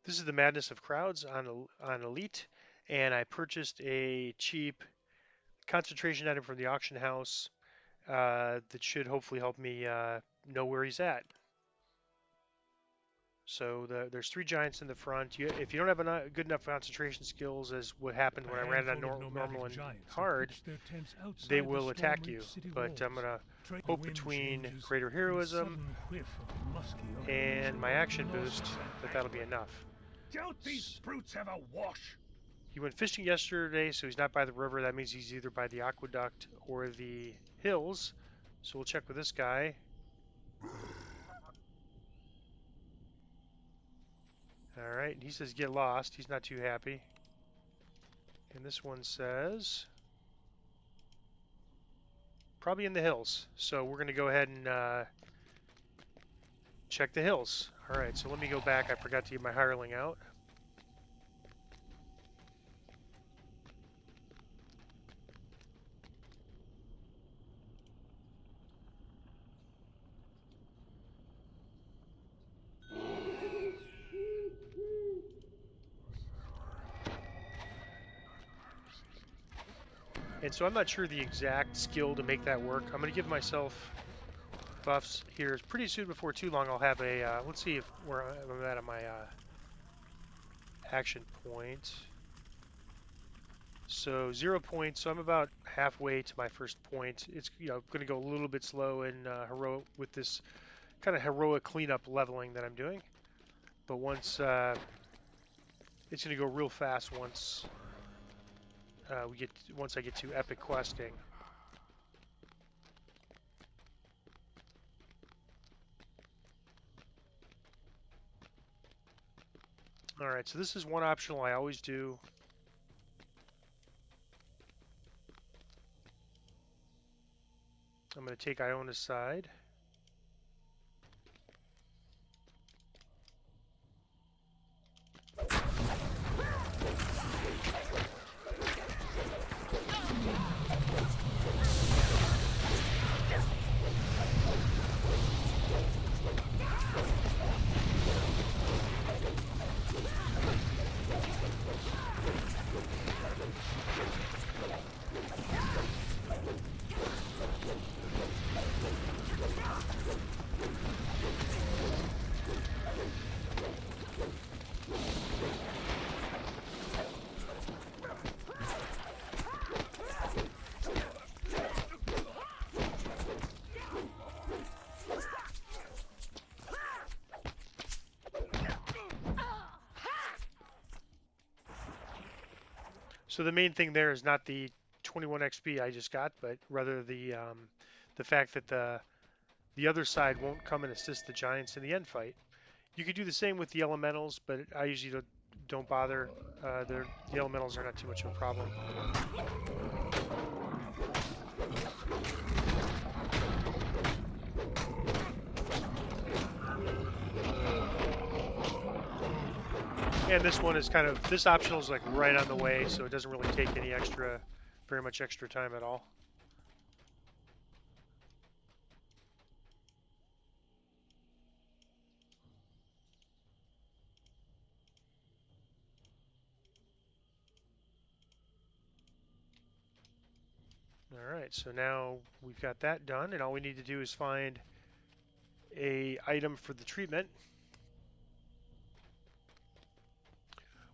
This is the madness of crowds on Elite, and I purchased a cheap concentration item from the auction house that should hopefully help me know where he's at. So there's three giants in the front. If you don't have good enough concentration skills, as what happened A when I ran on handful of normal nomadic and giants have hard, pitched their tents they outside the will attack Stormreach you. city But I'm walls. gonna The hope wind between changes, greater and a heroism sudden whiff of musky odor makes and you my get action lost boost in the that'll be nightmare. enough. Don't these brutes have a wash? He went fishing yesterday, so he's not by the river. That means he's either by the aqueduct or the hills. So we'll check with this guy. All right, he says get lost. He's not too happy. And this one says probably in the hills. So we're going to go ahead and check the hills. All right, so let me go back. I forgot to get my hireling out. And so I'm not sure the exact skill to make that work. I'm going to give myself buffs here. Pretty soon, before too long, I'll have a. Let's see if where I'm at on my action point. So 0 points. So I'm about halfway to my first point. It's going to go a little bit slow in heroic with this kind of heroic cleanup leveling that I'm doing. But it's going to go real fast once I get to epic questing. All right, so this is one optional I always do. I'm going to take Iona's side. So the main thing there is not the 21 XP I just got, but rather the fact that the other side won't come and assist the giants in the end fight. You could do the same with the elementals, but I usually don't bother. The elementals are not too much of a problem. And this one is this optional is like right on the way, so it doesn't really take very much extra time at all. All right, so now we've got that done, and all we need to do is find a item for the treatment,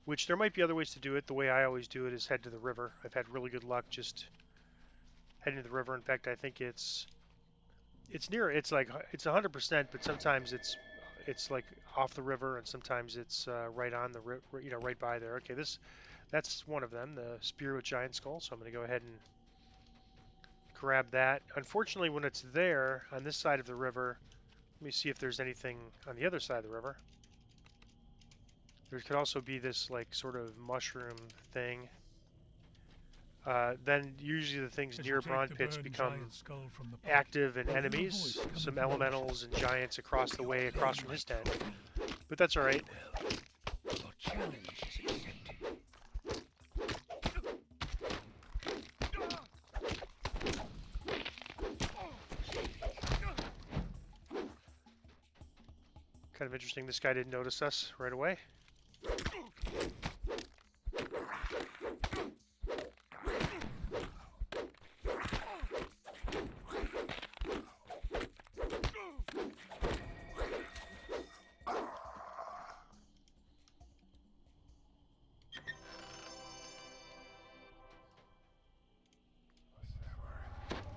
which there might be other ways to do it. The way I always do it is head to the river. I've had really good luck just heading to the river. In fact, I think it's near. It's 100%, but sometimes it's like off the river, and sometimes it's right on the river, right by there. Okay, that's one of them, the spear with giant skull. So I'm going to go ahead and grab that. Unfortunately, when it's there on this side of the river, let me see if there's anything on the other side of the river. There could also be this like sort of mushroom thing. Then usually the things As you near take Brawn the Pits burned become giant skull from the pot, active and you hear a enemies. voice coming Some from the elementals bushes. and giants across the way, Your across from his light tent. fulfilled. But that's all right. Well, your challenge is accepted. Kind of interesting. This guy didn't notice us right away.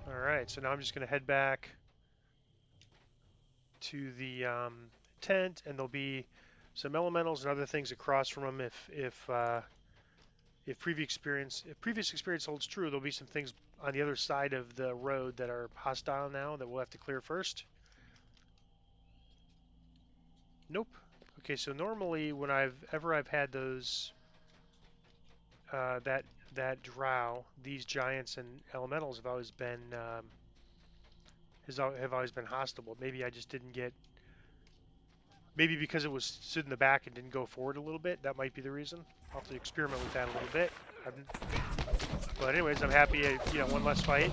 Alright, so now I'm just going to head back to the tent, and there'll be some elementals and other things across from them. If previous experience holds true, there'll be some things on the other side of the road that are hostile now that we'll have to clear first. Nope. Okay, so normally when I've had those that drow, these giants and elementals have always been have always been hostile. Maybe I just didn't get. Maybe because it was stood in the back and didn't go forward a little bit. That might be the reason. I'll have to experiment with that a little bit. But anyways, I'm happy. One less fight.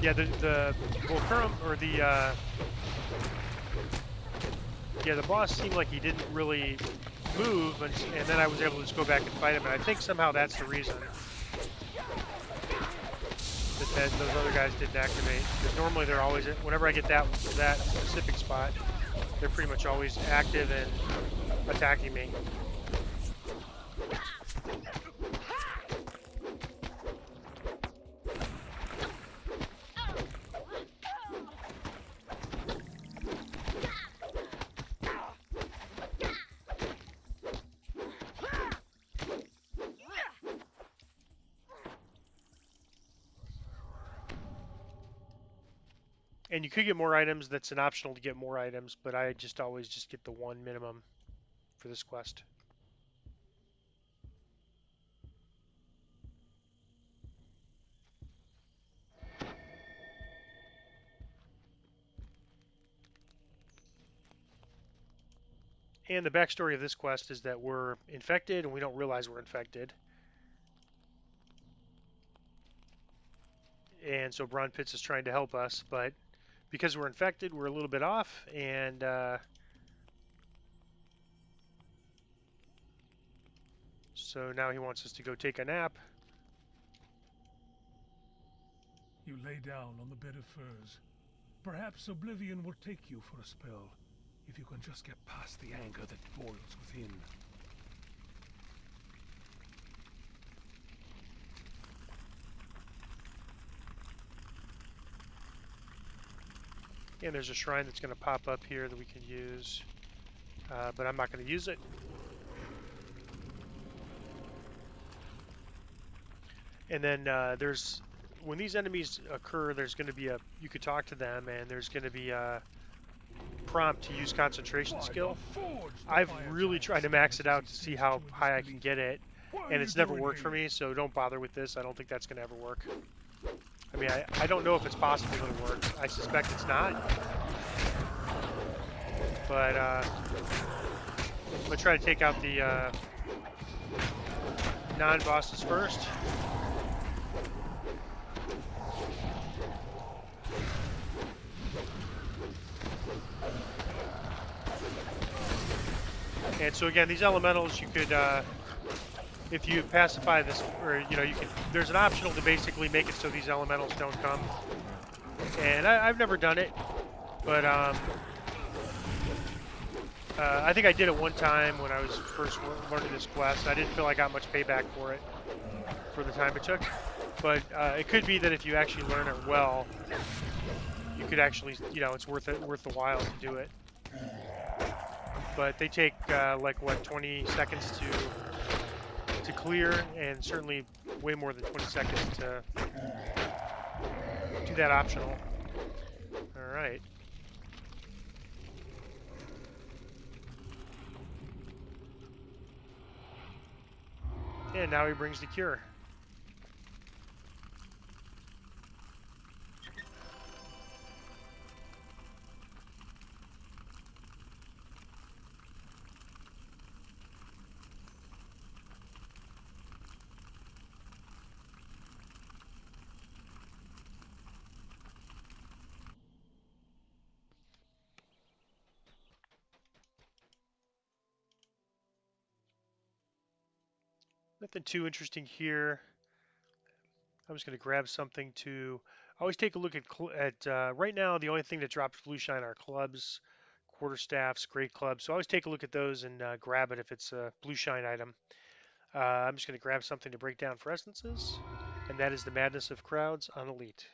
Yeah, the Volcurum or the the boss seemed like he didn't really move, and then I was able to just go back and fight him. And I think somehow that's the reason that those other guys didn't activate. Because normally they're always, whenever I get that specific spot, they're pretty much always active and attacking me. And you could get more items. That's an optional to get more items, but I just always just get the one minimum for this quest. And the backstory of this quest is that we're infected and we don't realize we're infected. And so Braun Pitts is trying to help us, but because we're infected, we're a little bit off, and so now he wants us to go take a nap. You lay down on the bed of furs. Perhaps oblivion will take you for a spell, if you can just get past the anger that boils within. And there's a shrine that's going to pop up here that we can use, but I'm not going to use it. And then when these enemies occur, there's going to be you could talk to them, and there's going to be a prompt to use concentration skill. I've really tried to max it out to see how high I can get it, and it's never worked for me, so don't bother with this. I don't think that's going to ever work. I mean, I don't know if it's possible to work. I suspect it's not. But I'm going to try to take out the non-bosses first. And so again, these elementals, you could, if you pacify this, or you can. There's an optional to basically make it so these elementals don't come. And I've never done it, but I think I did it one time when I was first learning this quest. I didn't feel I got much payback for it, for the time it took. But it could be that if you actually learn it well, you could actually, it's worth the while to do it. But they take like what, 20 seconds to clear, and certainly way more than 20 seconds to do that optional. All right. And now he brings the cure. Nothing too interesting here. I'm just going to grab something to always take a look at right now. The only thing that drops blue shine are clubs, quarterstaffs, great clubs. So I always take a look at those and grab it if it's a blue shine item. I'm just going to grab something to break down for essences, and that is the Madness of Crowds on Elite.